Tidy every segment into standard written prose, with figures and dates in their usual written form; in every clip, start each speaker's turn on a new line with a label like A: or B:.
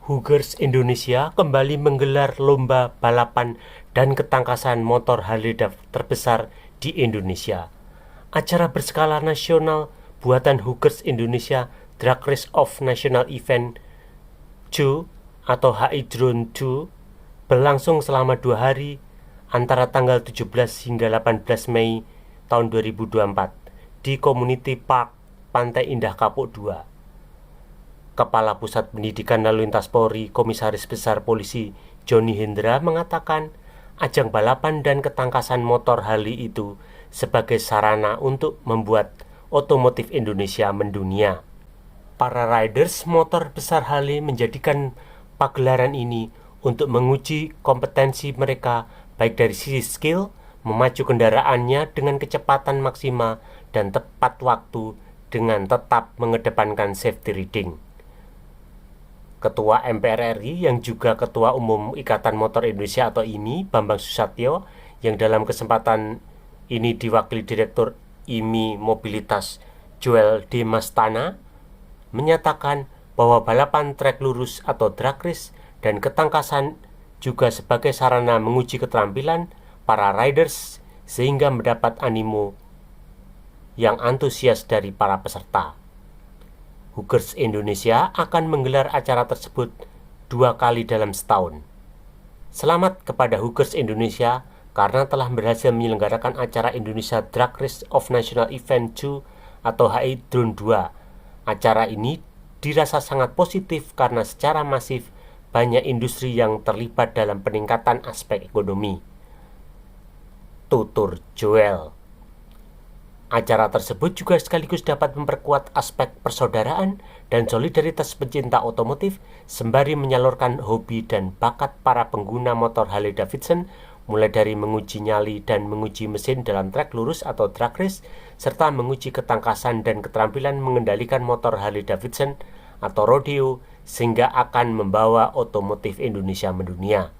A: Hookers Indonesia kembali menggelar lomba balapan dan ketangkasan motor Harley terbesar di Indonesia. Acara berskala nasional buatan Hookers Indonesia Drag Race of National Event 2 atau HI-Drone 2 berlangsung selama 2 hari antara tanggal 17 hingga 18 Mei tahun 2024 di Community Park Pantai Indah Kapuk 2. Kepala Pusat Pendidikan Lalu Lintas Polri, Komisaris Besar Polisi Joni Hendra mengatakan ajang balapan dan ketangkasan motor Harley itu sebagai sarana untuk membuat otomotif Indonesia mendunia. Para riders motor besar Harley menjadikan pagelaran ini untuk menguji kompetensi mereka baik dari sisi skill, memacu kendaraannya dengan kecepatan maksimal dan tepat waktu dengan tetap mengedepankan safety riding. Ketua MPR RI yang juga Ketua Umum Ikatan Motor Indonesia atau IMI, Bambang Susatyo, yang dalam kesempatan ini diwakili Direktur IMI Mobilitas Joel D. Mastana, menyatakan bahwa balapan trek lurus atau drag race dan ketangkasan juga sebagai sarana menguji keterampilan para riders sehingga mendapat animo yang antusias dari para peserta. Hookers Indonesia akan menggelar acara tersebut 2 kali dalam setahun. Selamat kepada Hookers Indonesia karena telah berhasil menyelenggarakan acara Indonesia Drag Race of National Event 2 atau HI-Drone 2. Acara ini dirasa sangat positif karena secara masif banyak industri yang terlibat dalam peningkatan aspek ekonomi. Tutur Joel. Acara tersebut juga sekaligus dapat memperkuat aspek persaudaraan dan solidaritas pecinta otomotif sembari menyalurkan hobi dan bakat para pengguna motor Harley Davidson mulai dari menguji nyali dan menguji mesin dalam trek lurus atau drag race serta menguji ketangkasan dan keterampilan mengendalikan motor Harley Davidson atau rodeo sehingga akan membawa otomotif Indonesia mendunia.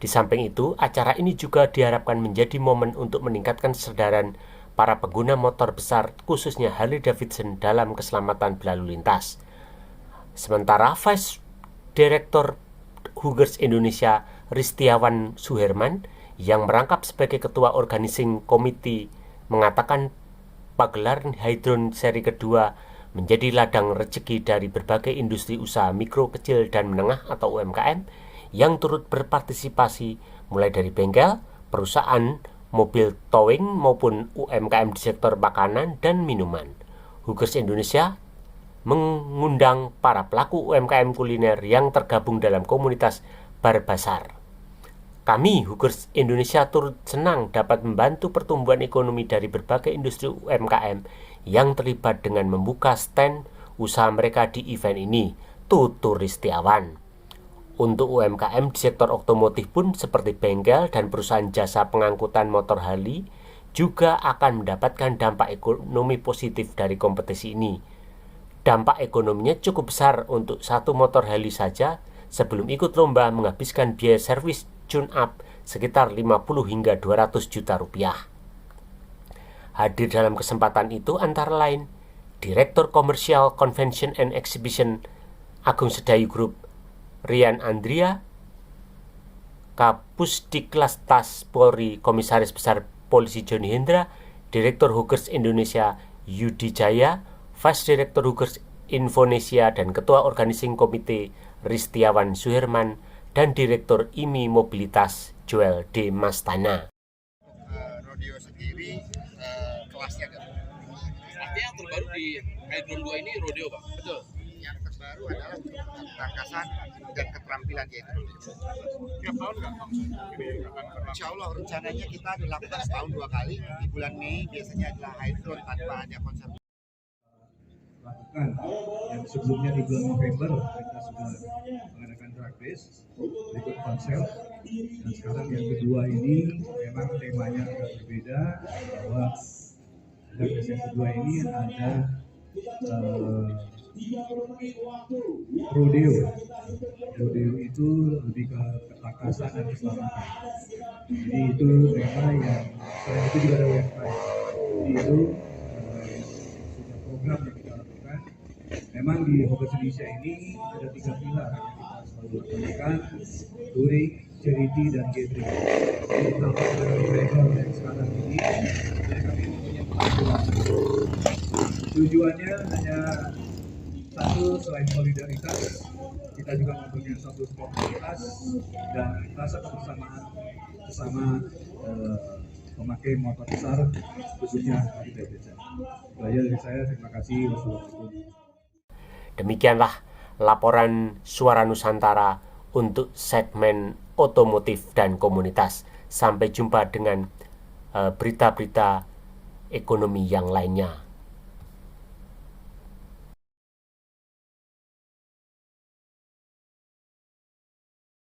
A: Di samping itu, acara ini juga diharapkan menjadi momen untuk meningkatkan kesadaran para pengguna motor besar khususnya Harley Davidson dalam keselamatan berlalu lintas. Sementara Vice Director Hookers Indonesia Ristiawan Suherman yang merangkap sebagai Ketua Organizing Committee mengatakan pagelaran HI-Drone seri kedua menjadi ladang rezeki dari berbagai industri usaha mikro, kecil, dan menengah atau UMKM yang turut berpartisipasi mulai dari bengkel, perusahaan mobil towing maupun UMKM di sektor makanan dan minuman. Hookers Indonesia mengundang para pelaku UMKM kuliner yang tergabung dalam komunitas Bar Basar. Kami, Hookers Indonesia, turut senang dapat membantu pertumbuhan ekonomi dari berbagai industri UMKM yang terlibat dengan membuka stand usaha mereka di event ini, tutur Ristiawan. Untuk UMKM di sektor otomotif pun seperti bengkel dan perusahaan jasa pengangkutan motor Harley juga akan mendapatkan dampak ekonomi positif dari kompetisi ini. Dampak ekonominya cukup besar untuk satu motor Harley saja sebelum ikut lomba menghabiskan biaya servis tune-up sekitar 50 hingga 200 juta rupiah. Hadir dalam kesempatan itu antara lain Direktur Commercial Convention and Exhibition Agung Sedayu Group Rian Andria, Kapusdiklas Tas Polri Komisaris Besar Polisi Joni Hendra, Direktur Hookers Indonesia Yudi Jaya, Vice Director Hookers Indonesia dan Ketua Organizing Komite Ristiawan Suherman, dan Direktur IMI Mobilitas Joel D. Mastana.
B: Rodeo sendiri kelasnya kan?
C: Artinya yang terbaru di HI-Drone 2 ini rodeo, Pak?
B: Betul. Yang terbaru adalah ketangkasan dan keterampilan yaitu
D: Tiap tahun nggak Bang?
B: Insya Allah rencananya kita dilakukan setahun 2 kali. Di bulan Mei biasanya adalah HI-Drone tanpa ada konser.
E: Lakukan yang sebelumnya di bulan November kita sudah mengadakan drag race berikut konser, dan sekarang yang kedua ini memang temanya agak berbeda bahwa drag race yang kedua ini ada rodeo. Rodeo itu lebih ke ketangkasan dan keselamatan. Jadi itu tema yang selain itu juga ada UMKM. Jadi itu sudah program yang kita lakukan Memang di Hobbies Indonesia ini ada 3 pilar yang kita selalu lakukan: touring, charity, dan gathering. Jadi kita travel yang sekarang ini, kami punya tujuannya hanya satu, selain solidaritas, kita juga mempunyai satu sportivitas dan rasa kebersamaan bersama pemakai motor besar, khususnya di beca. Itu aja dari saya, terima kasih. Wassalamualaikum.
A: Demikianlah laporan Suara Nusantara untuk segmen otomotif dan komunitas. Sampai jumpa dengan berita-berita ekonomi yang lainnya.